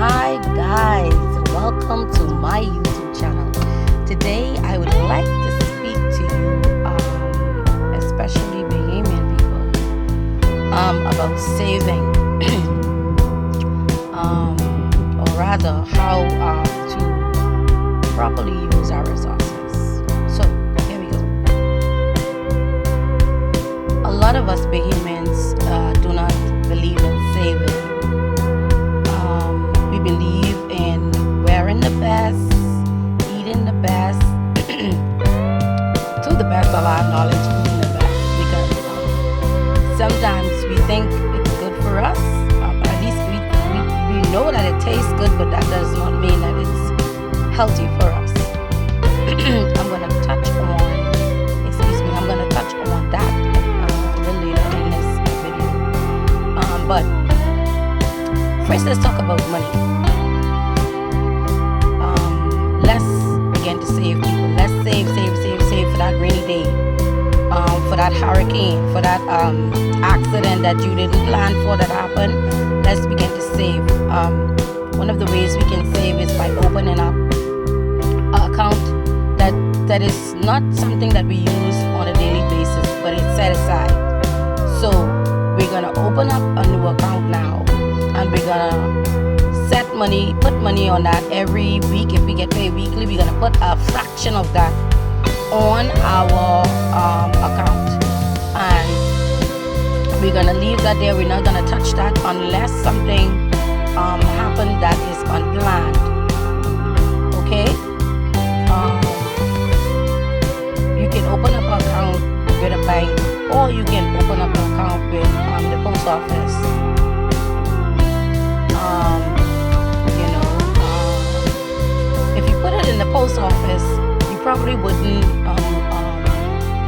Hi guys, welcome to my YouTube channel. Today I would like to speak to you, especially Bahamian people, about saving, or rather how to properly use our resources. So here we go. A lot of us Bahamians do not believe in saving. We believe in wearing the best, eating the best, to the best of our knowledge, eating the best, because sometimes we think it's good for us. At least we know that it tastes good, but that does not mean that it's healthy for us. I'm going to touch on that a little later in this video. But first, let's talk about money. Let's begin to save people. Let's save for that rainy day, for that hurricane, for that accident that you didn't plan for that happened. Let's begin to save. One of the ways we can save is by opening up an account that is not something that we use on a daily basis, but it's set aside. So we're gonna open up a new account now, and we're gonna put money on that every week. If we get paid weekly, we're gonna put a fraction of that on our account, and we're gonna leave that there. We're not gonna touch that unless something happened that is unplanned. Okay. You can open up an account with a bank, or you can open up an account with the post office. If you put it in the post office, you probably wouldn't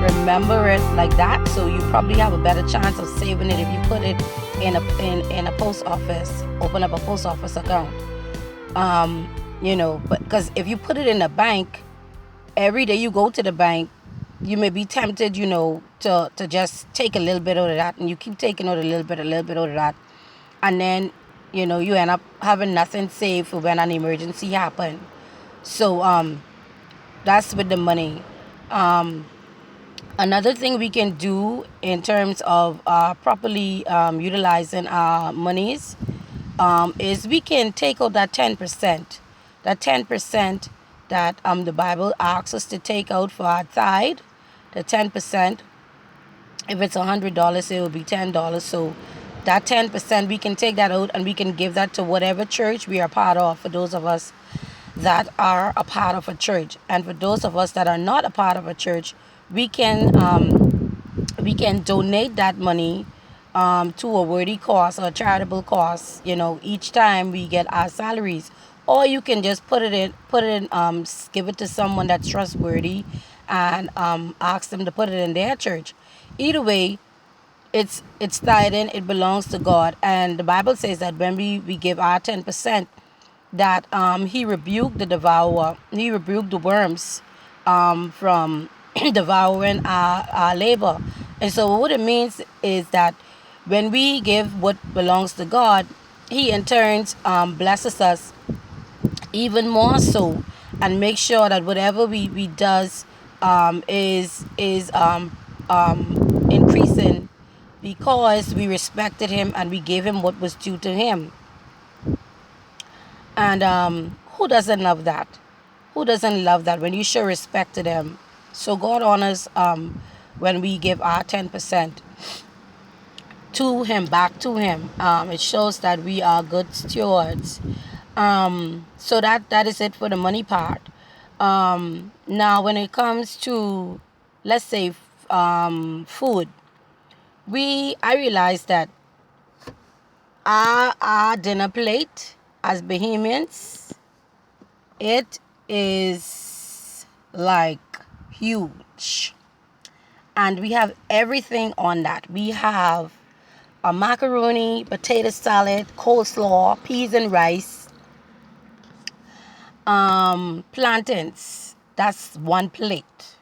remember it like that. So you probably have a better chance of saving it if you put it in a post office. Open up a post office account. But because if you put it in a bank, every day you go to the bank, you may be tempted, to just take a little bit out of that, and you keep taking out a little bit out of that, and then you end up having nothing saved for when an emergency happens. So that's with the money. Another thing we can do in terms of properly utilizing our monies is we can take out that 10%. That 10% that the Bible asks us to take out for our tithe. The 10%, if it's $100, it will be $10. So that 10%, we can take that out and we can give that to whatever church we are part of, for those of us that are a part of a church. And for those of us that are not a part of a church, we can donate that money to a worthy cause or a charitable cause, each time we get our salaries. Or you can just give it to someone that's trustworthy and ask them to put it in their church. Either way, it's tithing. It belongs to God, and the Bible says that when we give our 10%, that He rebuked the devourer. He rebuked the worms from devouring our labor. And so what it means is that when we give what belongs to God, He in turn blesses us even more so, and make sure that whatever we does is increasing, because we respected Him and we gave Him what was due to Him. And who doesn't love that? Who doesn't love that when you show respect to them? So God honors when we give our 10% to Him, back to Him. It shows that we are good stewards. So that is it for the money part. Now when it comes to, let's say, food, I realize that our dinner plate as Bahamians, it is like huge, and we have everything on that. We have a macaroni, potato salad, coleslaw, peas and rice, plantains. That's one plate.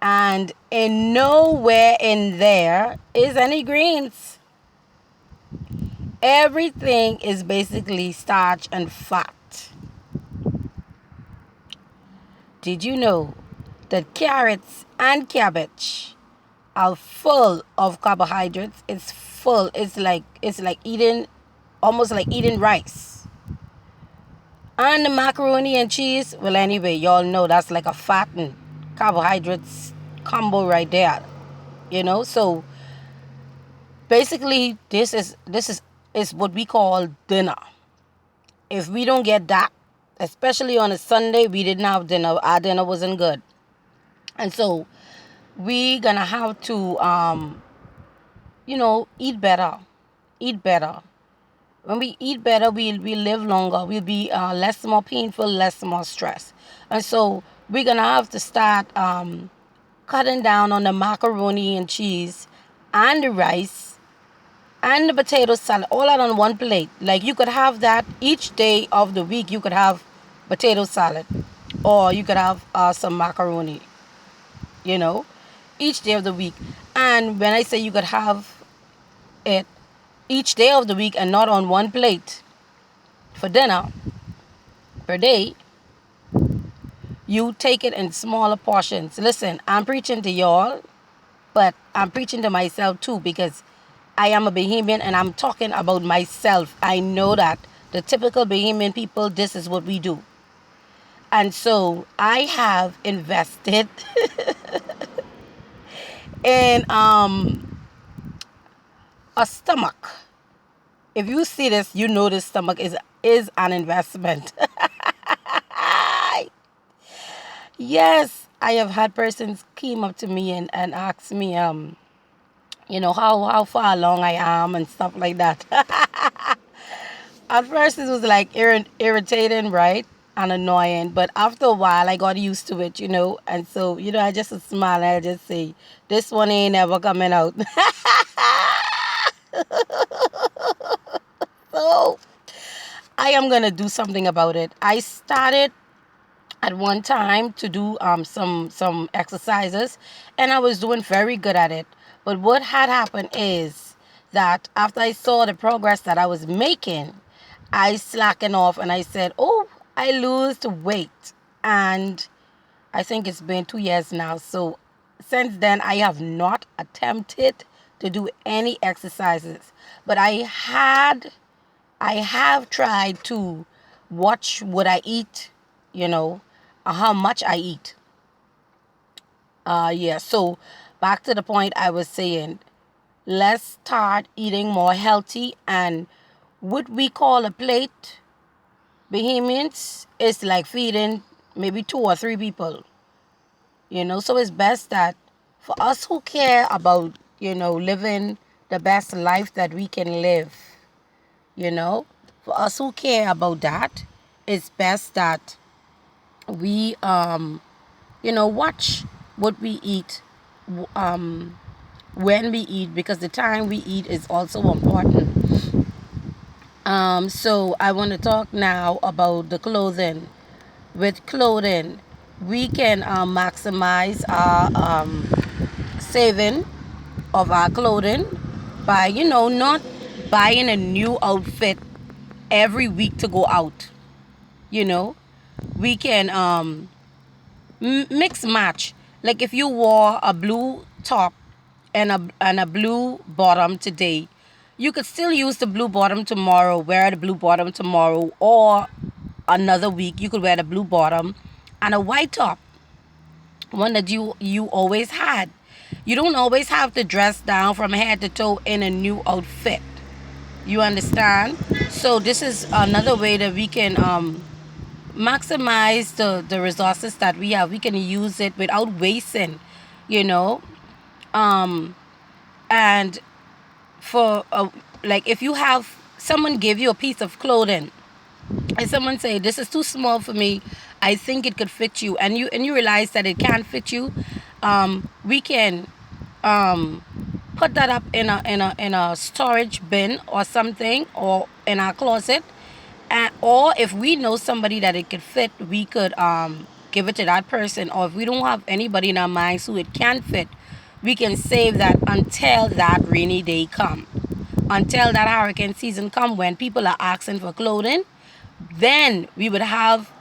And in nowhere in there is any greens. Everything is basically starch and fat. Did you know that carrots and cabbage are full of carbohydrates? It's full. It's like eating, almost like eating rice. And the macaroni and cheese, well, anyway, y'all know that's like a fat and carbohydrates combo right there. So basically, this is what we call dinner. If we don't get that, especially on a Sunday, we didn't have dinner. Our dinner wasn't good, and so we gonna have to, eat better. Eat better. When we eat better, we live longer. We'll be less more painful, less more stress. And so we're going to have to start cutting down on the macaroni and cheese and the rice and the potato salad, all out on one plate. Like you could have that each day of the week. You could have potato salad or you could have some macaroni, you know, each day of the week. And when I say you could have it each day of the week and not on one plate for dinner per day, you take it in smaller portions. Listen, I'm preaching to y'all, but I'm preaching to myself too because I am a Bahamian and I'm talking about myself. I know that the typical Bahamian people, this is what we do. And so I have invested in a stomach. If you see this, you know this stomach is an investment. Yes, I have had persons came up to me and ask me, how far along I am and stuff like that. At first, it was like irritating, right? And annoying. But after a while, I got used to it, And so, I just smile and I just say, this one ain't ever coming out. So, I am going to do something about it. I started at one time to do some exercises and I was doing very good at it. But what had happened is that after I saw the progress that I was making, I slackened off and I said, oh, I lose weight. And I think it's been 2 years now. So since then, I have not attempted to do any exercises. But I have tried to watch what I eat, how much I eat. Yeah, so back to the point I was saying, let's start eating more healthy. And what we call a plate, Bahamians, is like feeding maybe 2 or 3 people, So it's best that for us who care about, living the best life that we can live, for us who care about that, it's best that we watch what we eat, when we eat, because the time we eat is also important. So I want to talk now about the clothing. With clothing, we can maximize our saving of our clothing by not buying a new outfit every week to go out. We can mix match. Like if you wore a blue top and a blue bottom today, you could still use the blue bottom tomorrow, wear the blue bottom tomorrow, or another week you could wear the blue bottom and a white top, one that you always had. You don't always have to dress down from head to toe in a new outfit. You understand? So this is another way that we can maximize the resources that we have. We can use it without wasting, you know. And for like if you have someone give you a piece of clothing and someone say this is too small for me, I think it could fit you, and you realize that it can't fit you, we can put that up in a storage bin or something, or in our closet. And or if we know somebody that it could fit, we could give it to that person. Or if we don't have anybody in our minds who it can fit, we can save that until that rainy day come. until that hurricane season come when people are asking for clothing. Then we would have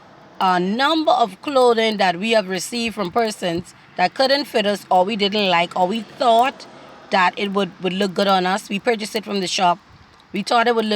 a number of clothing that we have received from persons that couldn't fit us or we didn't like or we thought that it would look good on us. We purchased it from the shop. We thought it would look